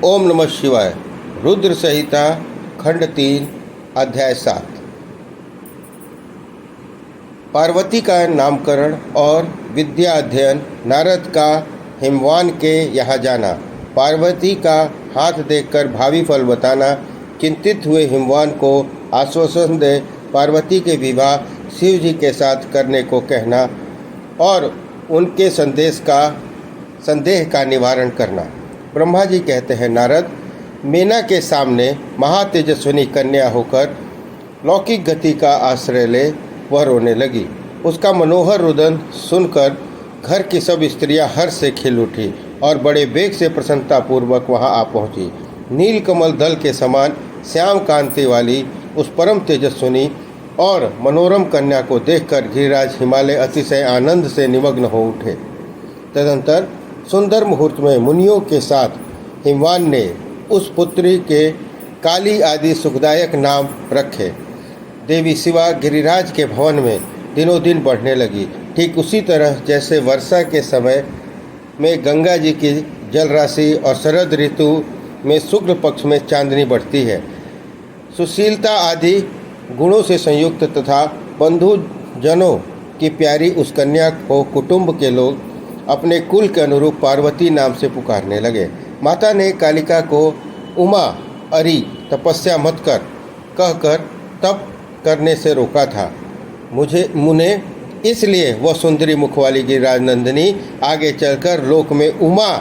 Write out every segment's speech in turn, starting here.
ओम नमः शिवाय। रुद्र संहिता खंड 3 अध्याय 7। पार्वती का नामकरण और विद्या अध्ययन। नारद का हिमवान के यहाँ जाना। पार्वती का हाथ देखकर भावी फल बताना। चिंतित हुए हिमवान को आश्वासन दे पार्वती के विवाह शिव जी के साथ करने को कहना और उनके संदेह का निवारण करना। ब्रह्मा जी कहते हैं, नारद, मेना के सामने महातेजस्विनी कन्या होकर लौकिक गति का आश्रय ले वह रोने लगी। उसका मनोहर रुदन सुनकर घर की सब स्त्रियां हर्ष से खिल उठी और बड़े वेग से प्रसन्नतापूर्वक वहां आ पहुंची। नीलकमल दल के समान श्याम कांति वाली उस परम तेजस्विनी और मनोरम कन्या को देखकर गिरिराज हिमालय अतिशय आनंद से निमग्न हो उठे। तदंतर सुंदर मुहूर्त में मुनियों के साथ हिमवान ने उस पुत्री के काली आदि सुखदायक नाम रखे। देवी शिवा गिरिराज के भवन में दिनों दिन बढ़ने लगी। ठीक उसी तरह जैसे वर्षा के समय में गंगा जी की जल राशि और शरद ऋतु में शुक्ल पक्ष में चांदनी बढ़ती है। सुशीलता आदि गुणों से संयुक्त तथा बंधुजनों की प्यारी उस कन्या को कुटुंब के लोग अपने कुल के अनुरूप पार्वती नाम से पुकारने लगे। माता ने कालिका को उमा अरि तपस्या मत कर कहकर तप करने से रोका था। मुने इसलिए वह सुंदरी मुख वाली गिरिराज नंदिनी आगे चलकर लोक में उमा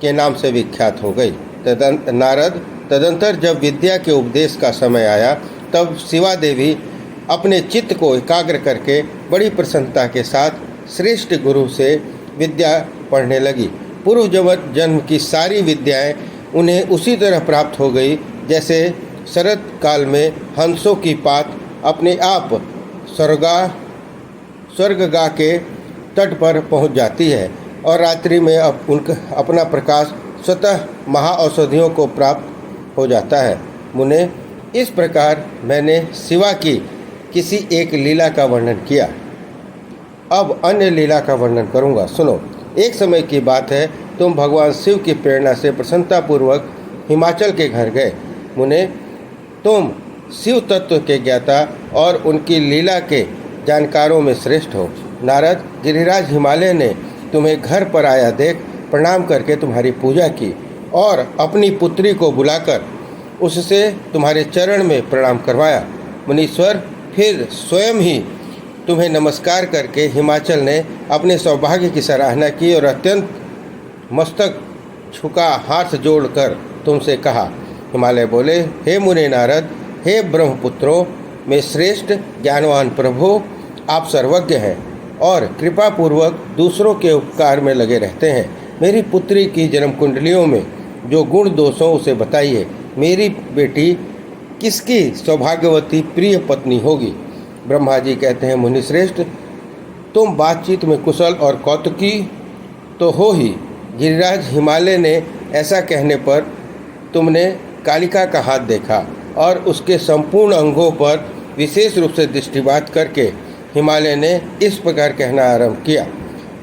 के नाम से विख्यात हो गई। तदंतर जब विद्या के उपदेश का समय आया तब शिवा देवी अपने चित्त को एकाग्र करके बड़ी प्रसन्नता के साथ श्रेष्ठ गुरु से विद्या पढ़ने लगी। पूर्व जन्म की सारी विद्याएं उन्हें उसी तरह प्राप्त हो गई जैसे शरद काल में हंसों की पात अपने आप स्वर्गगा के तट पर पहुंच जाती है और रात्रि में अपना प्रकाश स्वतः महाऔषधियों को प्राप्त हो जाता है। मुने, इस प्रकार मैंने शिवा की किसी एक लीला का वर्णन किया। अब अन्य लीला का वर्णन करूंगा, सुनो। एक समय की बात है, तुम भगवान शिव की प्रेरणा से प्रसन्नतापूर्वक हिमाचल के घर गए। मुने, तुम शिव तत्व के ज्ञाता और उनकी लीला के जानकारों में श्रेष्ठ हो। नारद, गिरिराज हिमालय ने तुम्हें घर पर आया देख प्रणाम करके तुम्हारी पूजा की और अपनी पुत्री को बुलाकर उससे तुम्हारे चरण में प्रणाम करवाया। मुनीश्वर फिर स्वयं ही तुम्हें नमस्कार करके हिमाचल ने अपने सौभाग्य की सराहना की और अत्यंत मस्तक झुका हाथ जोड़कर तुमसे कहा। हिमालय बोले, हे मुने नारद, हे ब्रह्मपुत्रों में श्रेष्ठ ज्ञानवान प्रभु, आप सर्वज्ञ हैं और कृपापूर्वक दूसरों के उपकार में लगे रहते हैं। मेरी पुत्री की जन्म कुंडलियों में जो गुण दोषों उसे बताइए। मेरी बेटी किसकी सौभाग्यवती प्रिय पत्नी होगी? ब्रह्मा जी कहते हैं, मुनिश्रेष्ठ, तुम बातचीत में कुशल और कौतुकी तो हो ही। गिरिराज हिमालय ने ऐसा कहने पर तुमने कालिका का हाथ देखा और उसके संपूर्ण अंगों पर विशेष रूप से दृष्टिपात करके हिमालय ने इस प्रकार कहना आरंभ किया।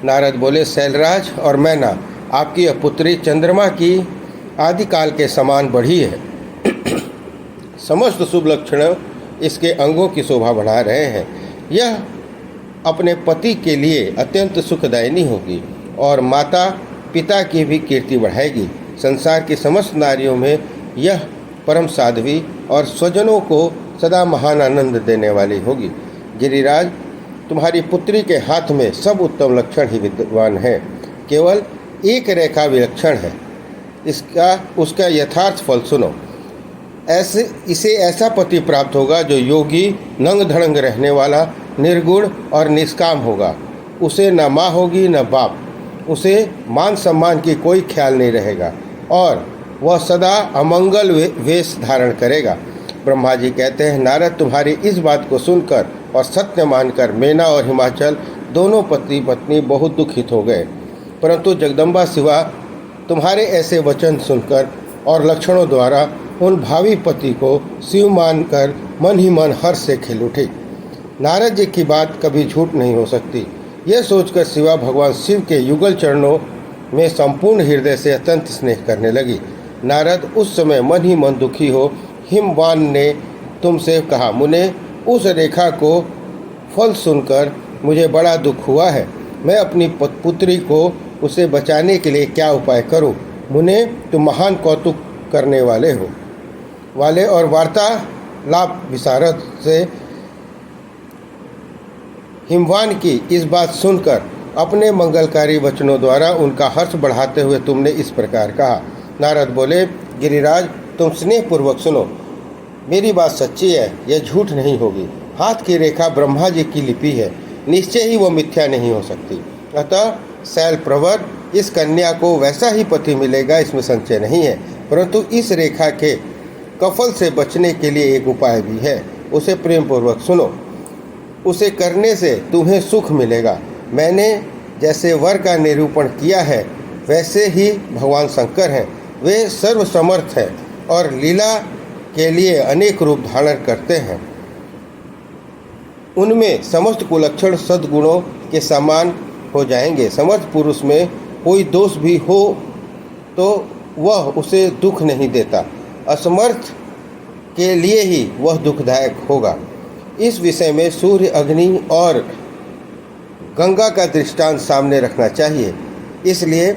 नारद बोले, शैलराज और मैना, आपकी यह पुत्री चंद्रमा की आदिकाल के समान बढ़ी है। समस्त शुभ लक्षण इसके अंगों की शोभा बढ़ा रहे हैं। यह अपने पति के लिए अत्यंत सुखदायिनी होगी और माता पिता की भी कीर्ति बढ़ाएगी। संसार की समस्त नारियों में यह परम साध्वी और स्वजनों को सदा महान आनंद देने वाली होगी। गिरिराज, तुम्हारी पुत्री के हाथ में सब उत्तम लक्षण ही विद्यमान है, केवल एक रेखा विलक्षण है। उसका यथार्थ फल सुनो। इसे ऐसा पति प्राप्त होगा जो योगी, नंग धड़ंग रहने वाला, निर्गुण और निष्काम होगा। उसे न माँ होगी न बाप। उसे मान सम्मान की कोई ख्याल नहीं रहेगा और वह सदा अमंगल वेश धारण करेगा। ब्रह्मा जी कहते हैं, नारद, तुम्हारी इस बात को सुनकर और सत्य मानकर मेना और हिमाचल दोनों पति पत्नी बहुत दुखित हो गए। परंतु जगदम्बा शिवा तुम्हारे ऐसे वचन सुनकर और लक्षणों द्वारा उन भावी पति को शिव मानकर मन ही मन हर्ष से खिल उठी। नारद जी की बात कभी झूठ नहीं हो सकती। यह सोचकर शिवा भगवान शिव के युगल चरणों में संपूर्ण हृदय से अत्यंत स्नेह करने लगी। नारद उस समय मन ही मन दुखी हो हिमवान ने तुमसे कहा, मुने उस रेखा को फल सुनकर मुझे बड़ा दुख हुआ है। मैं अपनी पुत्री को उसे बचाने के लिए क्या उपाय करूं? मुने तुम महान कौतुक करने वाले और वार्तालाप विशारद से हिमवान की इस बात सुनकर अपने मंगलकारी वचनों द्वारा उनका हर्ष बढ़ाते हुए तुमने इस प्रकार कहा। नारद बोले, गिरिराज तुम स्नेहपूर्वक सुनो, मेरी बात सच्ची है, यह झूठ नहीं होगी। हाथ की रेखा ब्रह्मा जी की लिपि है, निश्चय ही वो मिथ्या नहीं हो सकती। अतः शैल प्रवर इस कन्या को वैसा ही पति मिलेगा, इसमें संशय नहीं है। परंतु इस रेखा के कफल से बचने के लिए एक उपाय भी है, उसे प्रेम पूर्वक सुनो। उसे करने से तुम्हें सुख मिलेगा। मैंने जैसे वर का निरूपण किया है वैसे ही भगवान शंकर हैं। वे सर्वसमर्थ हैं और लीला के लिए अनेक रूप धारण करते हैं। उनमें समस्त कुलक्षण सद्गुणों के समान हो जाएंगे। समर्थ पुरुष में कोई दोष भी हो तो वह उसे दुख नहीं देता, असमर्थ के लिए ही वह दुखदायक होगा। इस विषय में सूर्य, अग्नि और गंगा का दृष्टांत सामने रखना चाहिए। इसलिए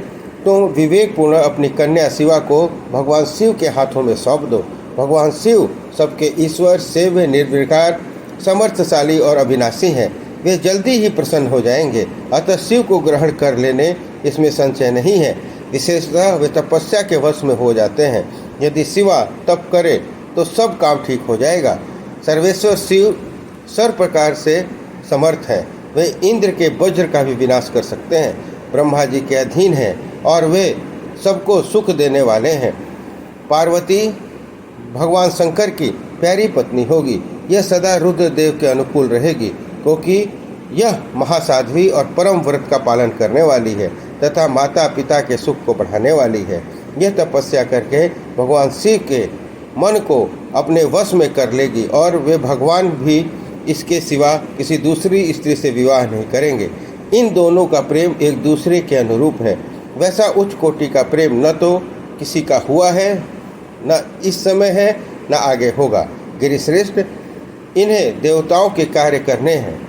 तुम विवेकपूर्ण अपनी कन्या शिवा को भगवान शिव के हाथों में सौंप दो। भगवान शिव सबके ईश्वर, सेव्य, निर्विकार, समर्थशाली और अविनाशी हैं। वे जल्दी ही प्रसन्न हो जाएंगे। अतः शिव को ग्रहण कर लेने इसमें संशय नहीं है। विशेषतः वे तपस्या के वश में हो जाते हैं। यदि शिवा तप करे तो सब काम ठीक हो जाएगा। सर्वेश्वर शिव सर्व प्रकार से समर्थ है। वे इंद्र के वज्र का भी विनाश कर सकते हैं। ब्रह्मा जी के अधीन हैं और वे सबको सुख देने वाले हैं। पार्वती भगवान शंकर की प्यारी पत्नी होगी। यह सदा रुद्रदेव के अनुकूल रहेगी, क्योंकि यह महासाध्वी और परम व्रत का पालन करने वाली है तथा माता पिता के सुख को बढ़ाने वाली है। यह तपस्या करके भगवान शिव के मन को अपने वश में कर लेगी और वे भगवान भी इसके सिवा किसी दूसरी स्त्री से विवाह नहीं करेंगे। इन दोनों का प्रेम एक दूसरे के अनुरूप है। वैसा उच्च कोटि का प्रेम न तो किसी का हुआ है, न इस समय है, न आगे होगा। गिरिश्रेष्ठ, इन्हें देवताओं के कार्य करने हैं।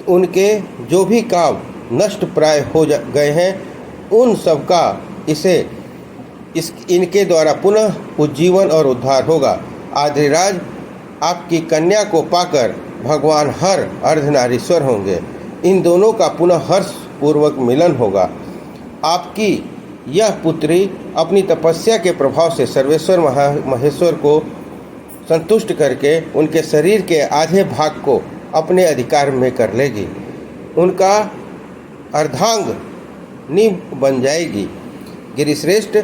उनके जो भी काम नष्ट प्राय हो गए हैं उन सब का इनके द्वारा पुनः उज्जीवन और उद्धार होगा। आदिराज, आपकी कन्या को पाकर भगवान हर अर्धनारीश्वर होंगे। इन दोनों का पुनः हर्ष पूर्वक मिलन होगा। आपकी यह पुत्री अपनी तपस्या के प्रभाव से सर्वेश्वर महेश्वर को संतुष्ट करके उनके शरीर के आधे भाग को अपने अधिकार में कर लेगी। उनका अर्धांगिनी बन जाएगी। गिरिश्रेष्ठ,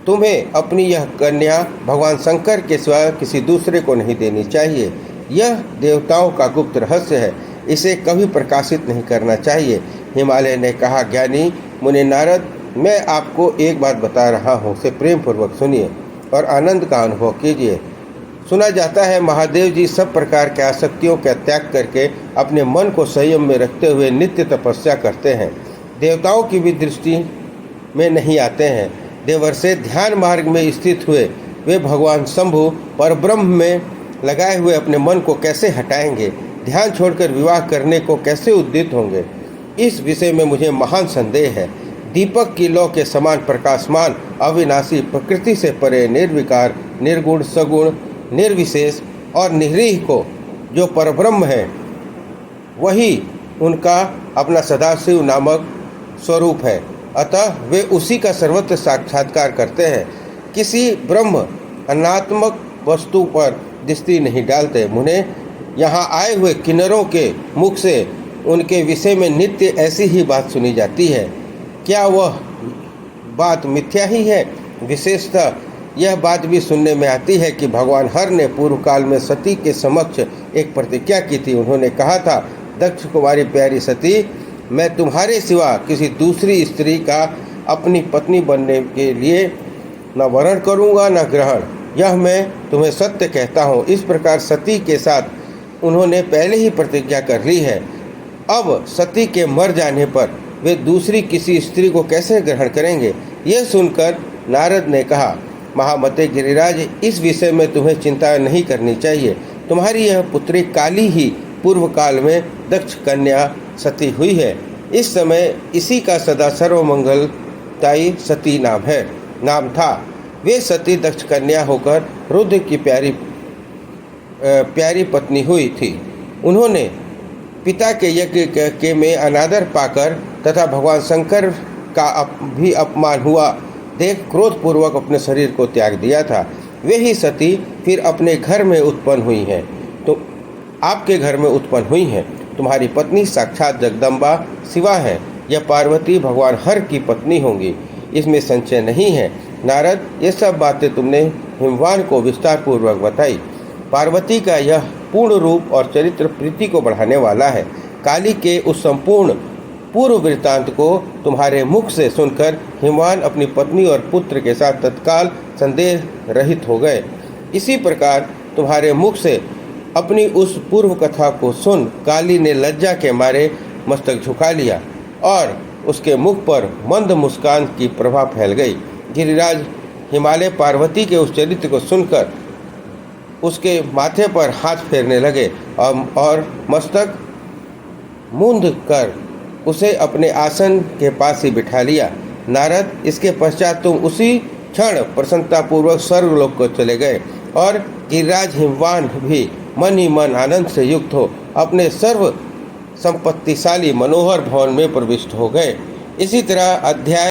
तुम्हें अपनी यह कन्या भगवान शंकर के सिवा किसी दूसरे को नहीं देनी चाहिए। यह देवताओं का गुप्त रहस्य है, इसे कभी प्रकाशित नहीं करना चाहिए। हिमालय ने कहा, ज्ञानी मुनि नारद, मैं आपको एक बात बता रहा हूँ, उसे प्रेम पूर्वक सुनिए और आनंद का अनुभव कीजिए। सुना जाता है महादेव जी सब प्रकार के आसक्तियों का त्याग करके अपने मन को संयम में रखते हुए नित्य तपस्या करते हैं। देवताओं की भी दृष्टि में नहीं आते हैं। देवर्षि ध्यान मार्ग में स्थित हुए वे भगवान शंभु परब्रह्म में लगाए हुए अपने मन को कैसे हटाएंगे? ध्यान छोड़कर विवाह करने को कैसे उद्यत होंगे? इस विषय में मुझे महान संदेह है। दीपक की लौ के समान प्रकाशमान, अविनाशी, प्रकृति से परे, निर्विकार, निर्गुण, सगुण, निर्विशेष और निरीह को जो परब्रह्म है वही उनका अपना सदाशिव नामक स्वरूप है। अतः वे उसी का सर्वत्र साक्षात्कार करते हैं। किसी ब्रह्म अनात्मक वस्तु पर दृष्टि नहीं डालते। मुने, यहाँ आए हुए किन्नरों के मुख से उनके विषय में नित्य ऐसी ही बात सुनी जाती है। क्या वह बात मिथ्या ही है? विशेषतः यह बात भी सुनने में आती है कि भगवान हर ने पूर्व काल में सती के समक्ष एक प्रतिज्ञा की थी। उन्होंने कहा था, दक्ष कुमारी प्यारी सती, मैं तुम्हारे सिवा किसी दूसरी स्त्री का अपनी पत्नी बनने के लिए न वरण करूँगा न ग्रहण। यह मैं तुम्हें सत्य कहता हूँ। इस प्रकार सती के साथ उन्होंने पहले ही प्रतिज्ञा कर ली है। अब सती के मर जाने पर वे दूसरी किसी स्त्री को कैसे ग्रहण करेंगे? यह सुनकर नारद ने कहा, महामते गिरिराज, इस विषय में तुम्हें चिंता नहीं करनी चाहिए। तुम्हारी यह पुत्री काली ही पूर्व काल में दक्ष कन्या सती हुई है। इस समय इसी का सदा सर्वमंगलदायी सती नाम था। वे सती दक्ष कन्या होकर रुद्र की प्यारी पत्नी हुई थी। उन्होंने पिता के यज्ञ के में अनादर पाकर तथा भगवान शंकर का भी अपमान हुआ देख क्रोधपूर्वक अपने शरीर को त्याग दिया था। वे ही सती फिर अपने घर में उत्पन्न हुई हैं, तो आपके घर में उत्पन्न हुई हैं। तुम्हारी पत्नी साक्षात जगदम्बा शिवा है। यह पार्वती भगवान हर की पत्नी होंगी, इसमें संशय नहीं है। नारद, ये सब बातें तुमने हिमवान को विस्तार पूर्वक बताई। पार्वती का यह पूर्ण रूप और चरित्र प्रीति को बढ़ाने वाला है। काली के उस संपूर्ण पूर्व वृत्तांत को तुम्हारे मुख से सुनकर हिमवान अपनी पत्नी और पुत्र के साथ तत्काल संदेह रहित हो गए। इसी प्रकार तुम्हारे मुख से अपनी उस पूर्व कथा को सुन काली ने लज्जा के मारे मस्तक झुका लिया और उसके मुख पर मंद मुस्कान की प्रभा फैल गई। गिरिराज हिमालय पार्वती के उस चरित्र को सुनकर उसके माथे पर हाथ फेरने लगे और मस्तक मूंद कर उसे अपने आसन के पास ही बिठा लिया। नारद, इसके पश्चात तुम उसी क्षण प्रसन्नतापूर्वक स्वर्गलोक को चले गए और गिरिराज हिमवान भी मन ही मन आनंद से युक्त हो अपने सर्व संपत्तिशाली मनोहर भवन में प्रविष्ट हो गए। इसी तरह अध्याय